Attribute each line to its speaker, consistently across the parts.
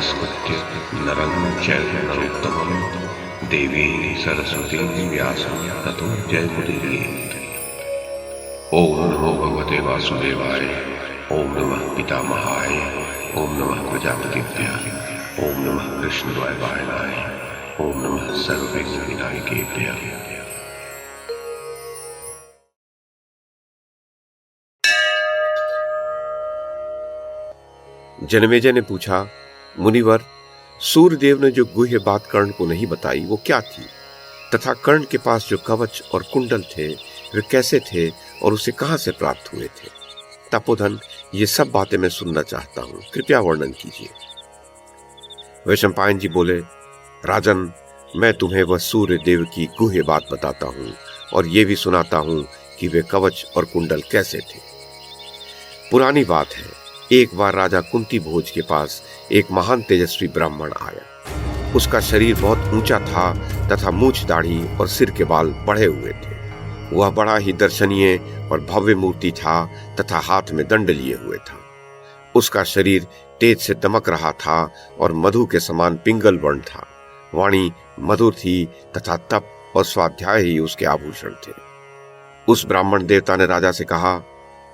Speaker 1: नमस्कृत्य नरं चैव नरोत्तमं देवीं सरस्वतीं व्यासं ततो जयमुदीरयेत्। ओम नमो भगवते वासुदेवाय, ओम नमः पितामहाय, ओम नमः प्रजापतिभ्यः, ओम नमः कृष्णद्वैपायनाय, ओम नमः सर्वविघ्नविनायकेभ्यः।
Speaker 2: जनमेजय ने पूछा, मुनिवर, सूर्यदेव ने जो गुह्य बात कर्ण को नहीं बताई वो क्या थी, तथा कर्ण के पास जो कवच और कुंडल थे वे कैसे थे और उसे कहां से प्राप्त हुए थे? तपोधन, ये सब बातें मैं सुनना चाहता हूं, कृपया वर्णन कीजिए। वैशंपायन जी बोले, राजन, मैं तुम्हें वह सूर्य देव की गुह्य बात बताता हूं और ये भी सुनाता हूं कि वे कवच और कुंडल कैसे थे। पुरानी बात है, एक बार राजा कुंती भोज के पास एक महान तेजस्वी ब्राह्मण आया। उसका शरीर बहुत ऊंचा था तथा मूछ दाढ़ी और सिर के बाल बढ़े हुए थे। वह बड़ा ही दर्शनीय और भव्य मूर्ति था तथा हाथ में दंड लिए हुए था। उसका शरीर तेज से दमक रहा था और मधु के समान पिंगल वर्ण था। वाणी मधुर थी तथा तप और स्वाध्याय ही उसके आभूषण थे। उस ब्राह्मण देवता ने राजा से कहा,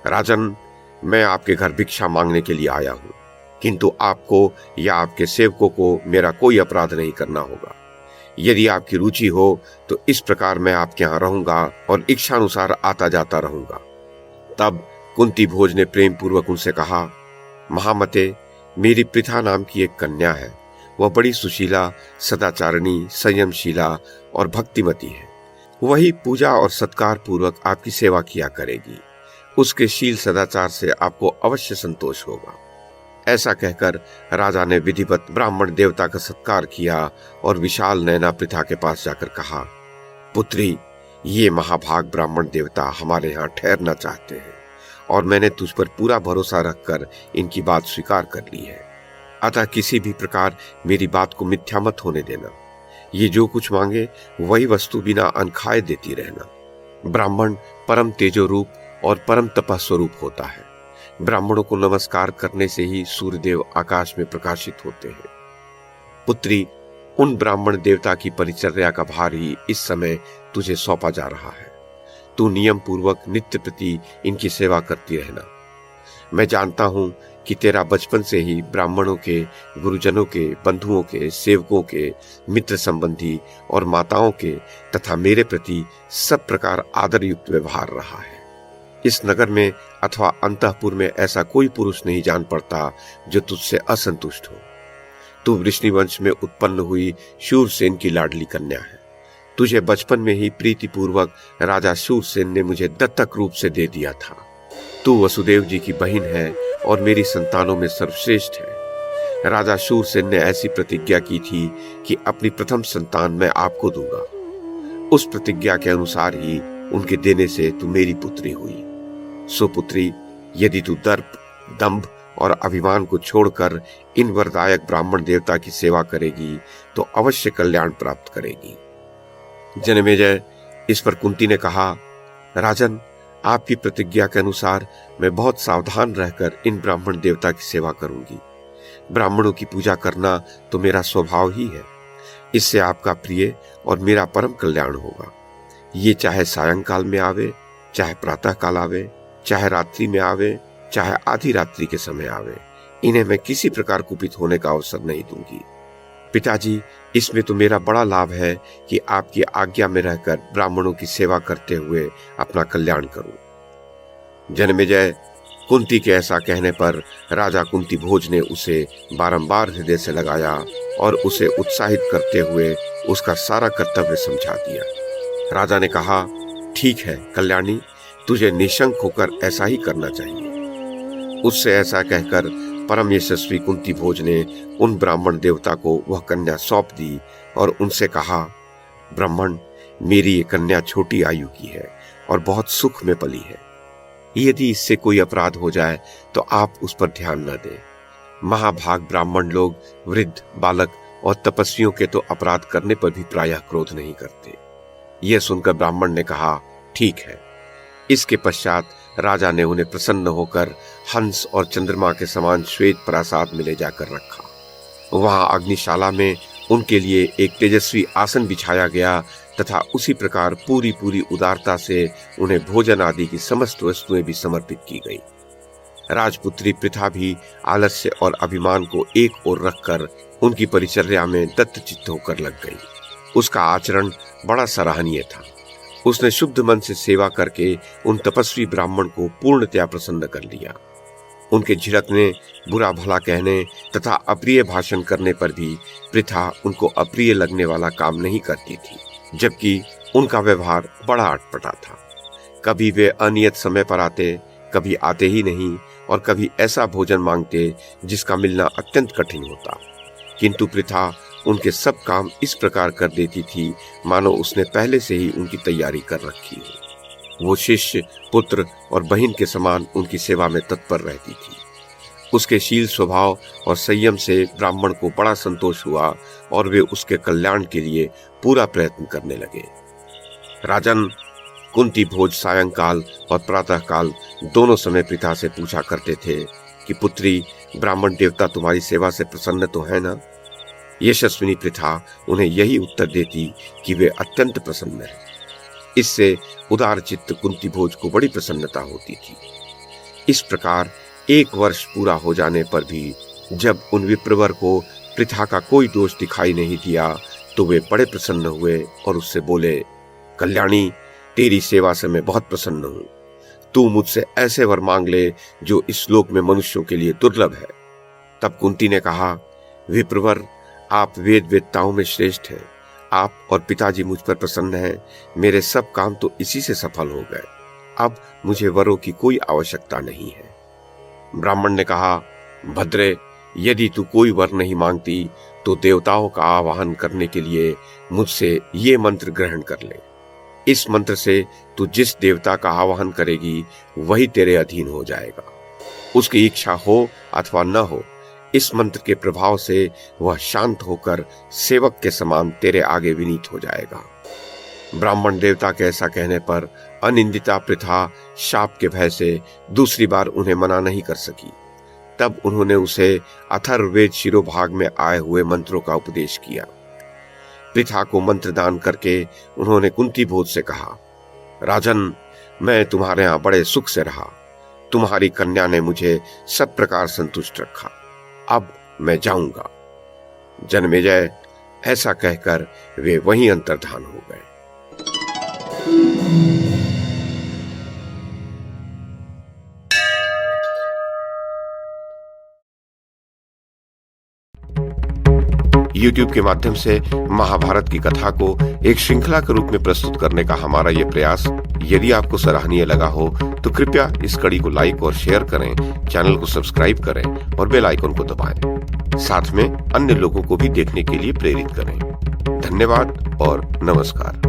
Speaker 2: राजन, मैं आपके घर भिक्षा मांगने के लिए आया हूं, किंतु आपको या आपके सेवकों को मेरा कोई अपराध नहीं करना होगा। यदि आपकी रुचि हो तो इस प्रकार मैं आपके यहाँ रहूंगा और इच्छानुसार आता जाता रहूंगा। तब कुंती भोज ने प्रेम पूर्वक उनसे कहा, महामते, मेरी पृथा नाम की एक कन्या है। वह बड़ी सुशीला, सदाचारिणी, संयमशीला और भक्तिमती है। वही पूजा और सत्कार पूर्वक आपकी सेवा किया करेगी। उसके शील सदाचार से आपको अवश्य संतोष होगा। ऐसा कहकर राजा ने विधिवत ब्राह्मण देवता का सत्कार किया और विशाल नैना पृथा के पास जाकर कहा, पुत्री, ये महाभाग ब्राह्मण देवता हमारे यहाँ ठहरना चाहते हैं और मैंने तुझ पर पूरा भरोसा रखकर इनकी बात स्वीकार कर ली है। अतः किसी भी प्रकार मेरी बात को मिथ्या मत होने देना। ये जो कुछ मांगे वही वस्तु बिना अनखाए देती रहना। ब्राह्मण परम तेजो रूप और परम तपस्वरूप होता है। ब्राह्मणों को नमस्कार करने से ही सूर्यदेव आकाश में प्रकाशित होते हैं। पुत्री, उन ब्राह्मण देवता की परिचर्या का भार ही इस समय तुझे सौंपा जा रहा है। तू नियम पूर्वक नित्य प्रति इनकी सेवा करती रहना। मैं जानता हूं कि तेरा बचपन से ही ब्राह्मणों के, गुरुजनों के, बंधुओं के, सेवकों के, मित्र संबंधी और माताओं के तथा मेरे प्रति सब प्रकार आदर युक्त व्यवहार रहा है। इस नगर में अथवा अंतःपुर में ऐसा कोई पुरुष नहीं जान पड़ता जो तुझसे असंतुष्ट हो। तू वृष्णि वंश में उत्पन्न हुई शूरसेन की लाडली कन्या है। तुझे बचपन में ही प्रीतिपूर्वक राजा शूरसेन ने मुझे दत्तक रूप से दे दिया था। तू वसुदेव जी की बहन है और मेरी संतानों में सर्वश्रेष्ठ है। राजा शूरसेन ने ऐसी प्रतिज्ञा की थी कि अपनी प्रथम संतान मैं आपको दूंगा। उस प्रतिज्ञा के अनुसार ही उनके देने से तू मेरी पुत्री हुई। सो पुत्री, यदि तू दर्प, दंभ और अभिमान को छोड़कर इन वरदायक ब्राह्मण देवता की सेवा करेगी तो अवश्य कल्याण प्राप्त करेगी। जनमेजय, इस पर कुंती ने कहा, राजन, आपकी प्रतिज्ञा के अनुसार मैं बहुत सावधान रहकर इन ब्राह्मण देवता की सेवा करूंगी। ब्राह्मणों की पूजा करना तो मेरा स्वभाव ही है। इससे आपका प्रिय और मेरा परम कल्याण होगा। ये चाहे सायंकाल में आवे, चाहे प्रातः काल आवे, चाहे रात्रि में आवे, चाहे आधी रात्रि के समय आवे, इन्हें मैं किसी प्रकार कुपित होने का अवसर नहीं दूंगी। पिताजी, इसमें तो मेरा बड़ा लाभ है कि आपकी आज्ञा में रहकर ब्राह्मणों की सेवा करते हुए अपना कल्याण करूं। जनमेजय, कुंती के ऐसा कहने पर राजा कुंती भोज ने उसे बारंबार हृदय से लगाया और उसे उत्साहित करते हुए उसका सारा कर्तव्य समझा दिया। राजा ने कहा, ठीक है कल्याणी, तुझे निशंक होकर ऐसा ही करना चाहिए। उससे ऐसा कहकर परम यशस्वी कुंती भोज ने उन ब्राह्मण देवता को वह कन्या सौंप दी और उनसे कहा, ब्राह्मण, मेरी ये कन्या छोटी आयु की है और बहुत सुख में पली है। यदि इससे कोई अपराध हो जाए तो आप उस पर ध्यान न दें। महाभाग ब्राह्मण लोग वृद्ध, बालक और तपस्वियों के तो अपराध करने पर भी प्रायः क्रोध नहीं करते। यह सुनकर ब्राह्मण ने कहा, ठीक है। इसके पश्चात राजा ने उन्हें प्रसन्न होकर हंस और चंद्रमा के समान श्वेत प्रासाद में ले जाकर रखा। वहां अग्निशाला में उनके लिए एक तेजस्वी आसन बिछाया गया तथा उसी प्रकार पूरी पूरी उदारता से उन्हें भोजन आदि की समस्त वस्तुएं भी समर्पित की गई। राजपुत्री पृथा भी आलस्य और अभिमान को एक ओर रखकर उनकी परिचर्या में दत्तचित्त होकर लग गई। उसका आचरण बड़ा सराहनीय था। उसने शुद्ध मन से सेवा करके उन तपस्वी ब्राह्मण को पूर्णतया प्रसन्न कर लिया। उनके झिड़कने, बुरा भला कहने तथा अप्रिय भाषण करने पर भी पृथा उनको अप्रिय लगने वाला काम नहीं करती थी, जबकि उनका व्यवहार बड़ा अटपटा था। कभी वे अनियत समय पर आते, कभी आते ही नहीं और कभी ऐसा भोजन मांगते जिसका मिलना अत्यंत कठिन होता। किंतु पृथा उनके सब काम इस प्रकार कर देती थी मानो उसने पहले से ही उनकी तैयारी कर रखी हो। वो शिष्य, पुत्र और बहन के समान उनकी सेवा में तत्पर रहती थी। उसके शील स्वभाव और संयम से ब्राह्मण को बड़ा संतोष हुआ और वे उसके कल्याण के लिए पूरा प्रयत्न करने लगे। राजन, कुंती भोज सायंकाल और प्रातःकाल दोनों समय पृथा से पूछा करते थे कि पुत्री, ब्राह्मण देवता तुम्हारी सेवा से प्रसन्न तो है ना? यशस्विनी पृथा उन्हें यही उत्तर देती कि वे अत्यंत प्रसन्न हैं। इससे उदार चित्त कुंती भोज को बड़ी प्रसन्नता होती थी। इस प्रकार 1 वर्ष पूरा हो जाने पर भी जब उन विप्रवर को पृथा का कोई दोष दिखाई नहीं दिया तो वे बड़े प्रसन्न हुए और उससे बोले, कल्याणी, तेरी सेवा से मैं बहुत प्रसन्न हूं। तू मुझसे ऐसे वर मांग ले जो इस लोक में मनुष्यों के लिए दुर्लभ है। तब कुंती ने कहा, विप्रवर, आप वेद वेदताओं में श्रेष्ठ हैं। आप और पिताजी मुझ पर प्रसन्न हैं। मेरे सब काम तो इसी से सफल हो गए। अब मुझे वरों की कोई आवश्यकता नहीं है। ब्राह्मण ने कहा, भद्रे, यदि तू कोई वर नहीं मांगती तो देवताओं का आवाहन करने के लिए मुझसे ये मंत्र ग्रहण कर ले। इस मंत्र से तू जिस देवता का आवाहन करेगी वही तेरे अधीन हो जाएगा। उसकी इच्छा हो अथवा न हो, इस मंत्र के प्रभाव से वह शांत होकर सेवक के समान तेरे आगे विनीत हो जाएगा। ब्राह्मण देवता के ऐसा कहने पर अनिंदिता पृथा शाप के भय से दूसरी बार उन्हें मना नहीं कर सकी। तब उन्होंने उसे अथर्ववेद शिरोभाग में आए हुए मंत्रों का उपदेश किया। पृथा को मंत्र दान करके उन्होंने कुंती भोज से कहा, राजन, मैं तुम्हारे यहाँ बड़े सुख से रहा। तुम्हारी कन्या ने मुझे सब प्रकार संतुष्ट रखा। अब मैं जाऊंगा। जन्मेजय, ऐसा कहकर वे वहीं अंतर्धान हो गए। YouTube के माध्यम से महाभारत की कथा को एक श्रृंखला के रूप में प्रस्तुत करने का हमारा ये प्रयास यदि आपको सराहनीय लगा हो तो कृपया इस कड़ी को लाइक और शेयर करें, चैनल को सब्सक्राइब करें और बेल आइकन को दबाएं। साथ में अन्य लोगों को भी देखने के लिए प्रेरित करें। धन्यवाद और नमस्कार।